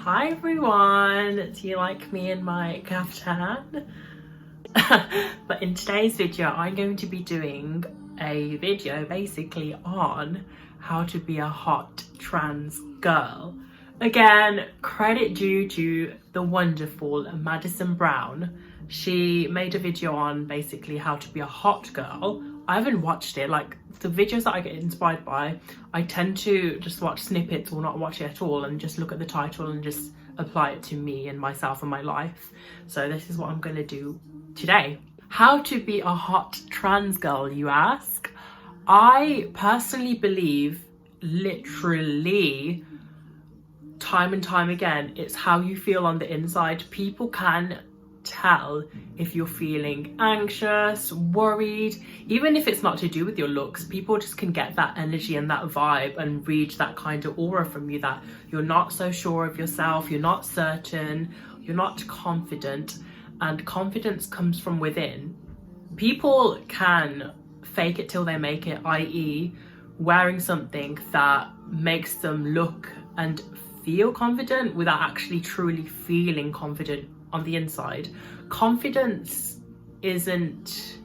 Hi everyone, do you like me in my kaftan? But in today's video I'm going to be doing a video basically on how to be a hot trans girl. Again, credit due to the wonderful Madison Brown. She made a video on basically how to be a hot girl. I haven't watched it. Like, the videos that I get inspired by, I tend to just watch snippets or not watch it at all and just look at the title and just apply it to me and myself and my life. So this is what I'm going to do today. How to be a hot trans girl, you ask? I personally believe, literally, time and time again, it's how you feel on the inside. People can tell if you're feeling anxious, worried, even if it's not to do with your looks. People just can get that energy and that vibe and read that kind of aura from you, that you're not so sure of yourself, you're not certain, you're not confident. And confidence comes from within. People can fake it till they make it, i.e. wearing something that makes them look and feel confident without actually truly feeling confident on the inside. Confidence isn't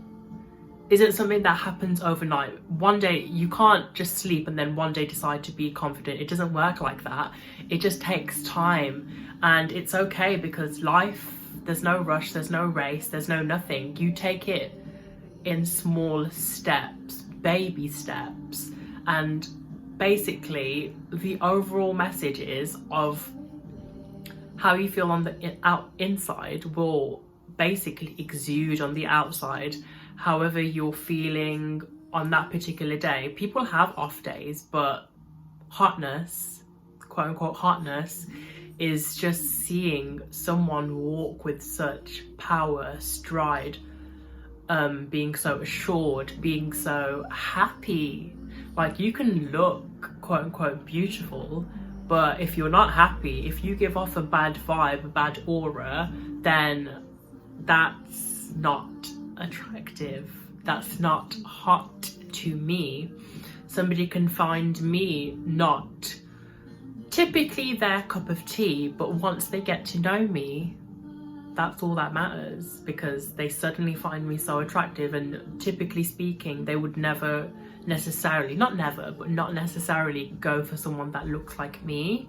something that happens overnight. One day you can't just sleep and then one day decide to be confident. It doesn't work like that. It just takes time, and it's okay, because life, there's no rush, there's no race, there's no nothing. You take it in small steps, baby steps, and basically the overall message is of how you feel on the inside will basically exude on the outside. However you're feeling on that particular day. People have off days, but hotness, quote unquote hotness, is just seeing someone walk with such power, stride, being so assured, being so happy. Like, you can look quote unquote beautiful, but if you're not happy, if you give off a bad vibe, a bad aura, then that's not attractive. That's not hot to me. Somebody can find me not typically their cup of tea, but once they get to know me, that's all that matters, because they suddenly find me so attractive. And typically speaking, they would never necessarily, not never, but not necessarily go for someone that looks like me.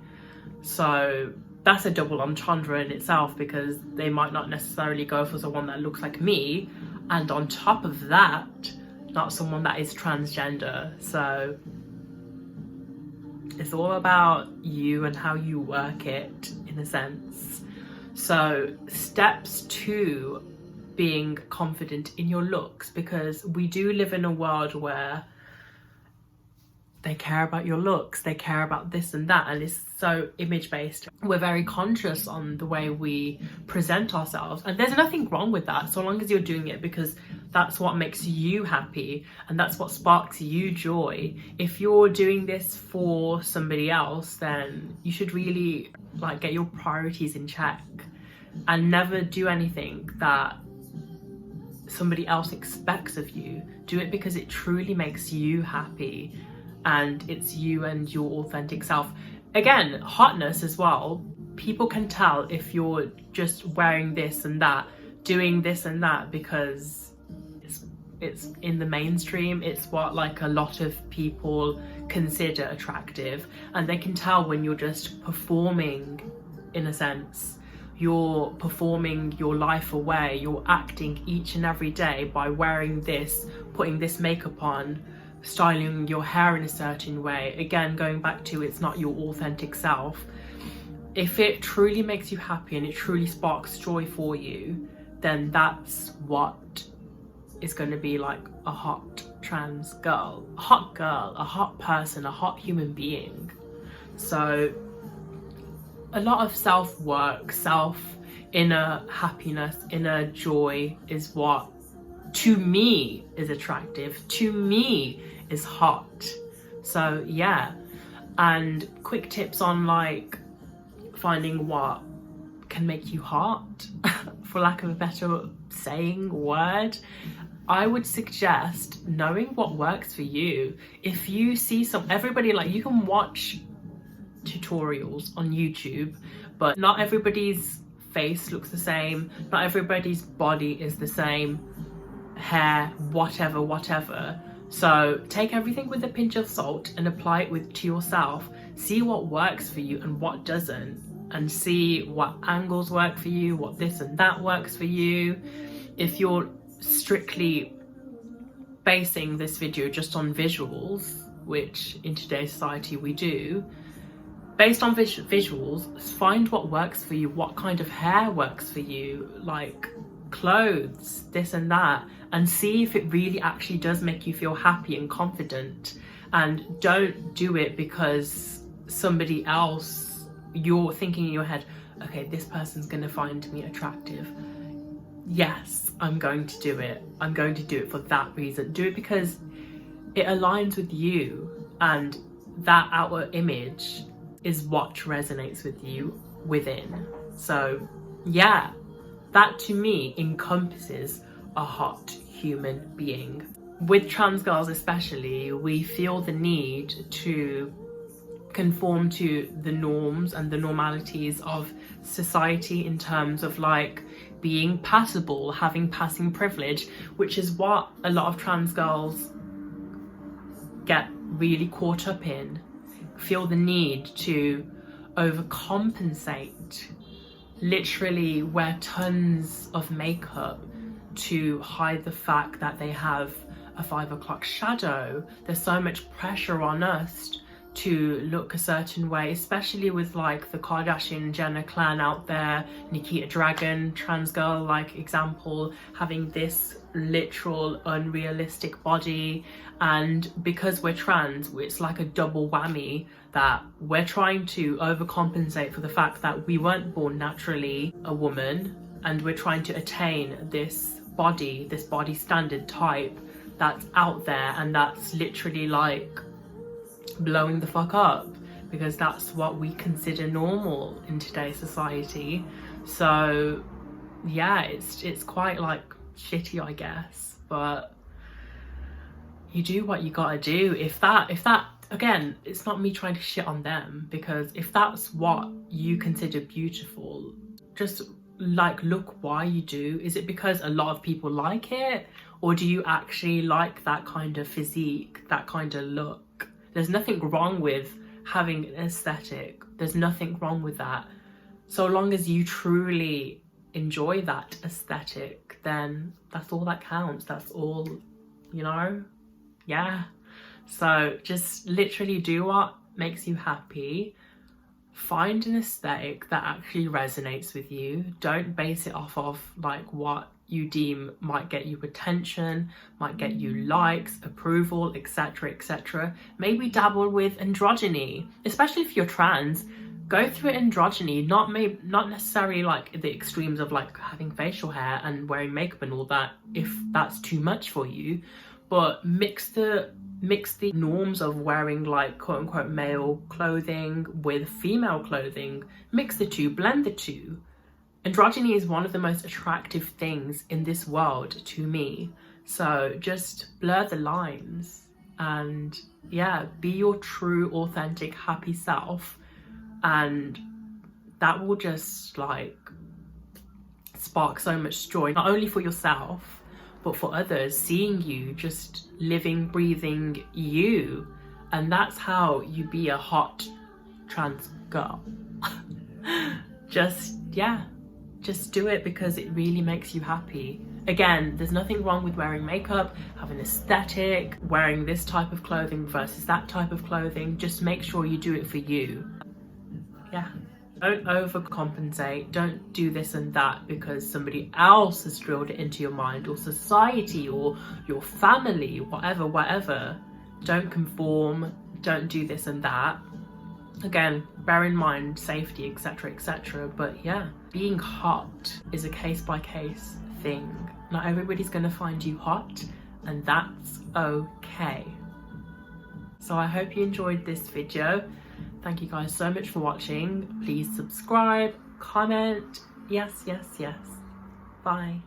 So that's a double entendre in itself, because they might not necessarily go for someone that looks like me, and on top of that, not someone that is transgender. So it's all about you and how you work it, in a sense. So steps to being confident in your looks, because we do live in a world where they care about your looks, they care about this and that, and it's so image based. We're very conscious on the way we present ourselves, and there's nothing wrong with that, so long as you're doing it because that's what makes you happy and that's what sparks you joy. If you're doing this for somebody else, then you should really get your priorities in check and never do anything that somebody else expects of you. Do it because it truly makes you happy, and it's you and your authentic self. Again, hotness as well. People can tell if you're just wearing this and that, doing this and that because it's in the mainstream. It's what a lot of people consider attractive, and they can tell when you're just performing, in a sense. You're performing your life away. You're acting each and every day by wearing this, putting this makeup on, styling your hair in a certain way. Again, going back to, it's not your authentic self. If it truly makes you happy and it truly sparks joy for you, then that's what is going to be like a hot trans girl, a hot person, a hot human being. So a lot of self-work, inner happiness, inner joy is what to me is attractive, to me is hot. So yeah, and quick tips on finding what can make you hot, for lack of a better word. I would suggest knowing what works for you. If you see everybody, you can watch tutorials on YouTube, but not everybody's face looks the same, not everybody's body is the same, hair, whatever. So take everything with a pinch of salt and apply it to yourself. See what works for you and what doesn't, and see what angles work for you, what this and that works for you. If you're strictly basing this video just on visuals, which in today's society we do, based on visuals, find what works for you, what kind of hair works for you, like clothes, this and that, and see if it really actually does make you feel happy and confident. And don't do it because somebody else, you're thinking in your head, okay, this person's gonna find me attractive, yes, I'm going to do it, I'm going to do it for that reason. Do it because it aligns with you, and that outer image is what resonates with you within. So yeah, that to me encompasses a hot human being. With trans girls especially, we feel the need to conform to the norms and the normalities of society in terms of like being passable, having passing privilege, which is what a lot of trans girls get really caught up in, feel the need to overcompensate, literally wear tons of makeup to hide the fact that they have a 5 o'clock shadow. There's so much pressure on us to look a certain way, especially with like the Kardashian Jenner clan out there, Nikita Dragon, trans girl like example, having this literal unrealistic body. And because we're trans, it's like a double whammy, that we're trying to overcompensate for the fact that we weren't born naturally a woman, and we're trying to attain this body standard type that's out there, and that's literally like blowing the fuck up, because that's what we consider normal in today's society. So yeah, it's quite like shitty, I guess, but you do what you gotta do. If that again, it's not me trying to shit on them, because if that's what you consider beautiful, just like look why you do. Is it because a lot of people like it, or do you actually like that kind of physique, that kind of look? There's nothing wrong with having an aesthetic, there's nothing wrong with that, so long as you truly enjoy that aesthetic, then that's all that counts, that's all, you know. Yeah, so just literally do what makes you happy. Find an aesthetic that actually resonates with you. Don't base it off of like what you deem might get you attention, might get you likes, approval, etc. Maybe dabble with androgyny, especially if you're trans. Go through androgyny, not necessarily like the extremes of like having facial hair and wearing makeup and all that, if that's too much for you, but mix the norms of wearing like quote unquote male clothing with female clothing. Mix the two, blend the two. Androgyny is one of the most attractive things in this world to me. So just blur the lines and yeah, be your true, authentic, happy self. And that will just like spark so much joy, not only for yourself, but for others, seeing you just living, breathing you. And that's how you be a hot trans girl. Just do it because it really makes you happy. Again, there's nothing wrong with wearing makeup, having an aesthetic, wearing this type of clothing versus that type of clothing. Just make sure you do it for you. Yeah, don't overcompensate. Don't do this and that because somebody else has drilled it into your mind, or society, or your family, whatever. Don't conform, don't do this and that. Again, bear in mind safety, etc. But yeah, being hot is a case-by-case thing. Not everybody's gonna find you hot, and that's okay. So I hope you enjoyed this video. Thank you guys so much for watching. Please subscribe, comment. Yes. Bye.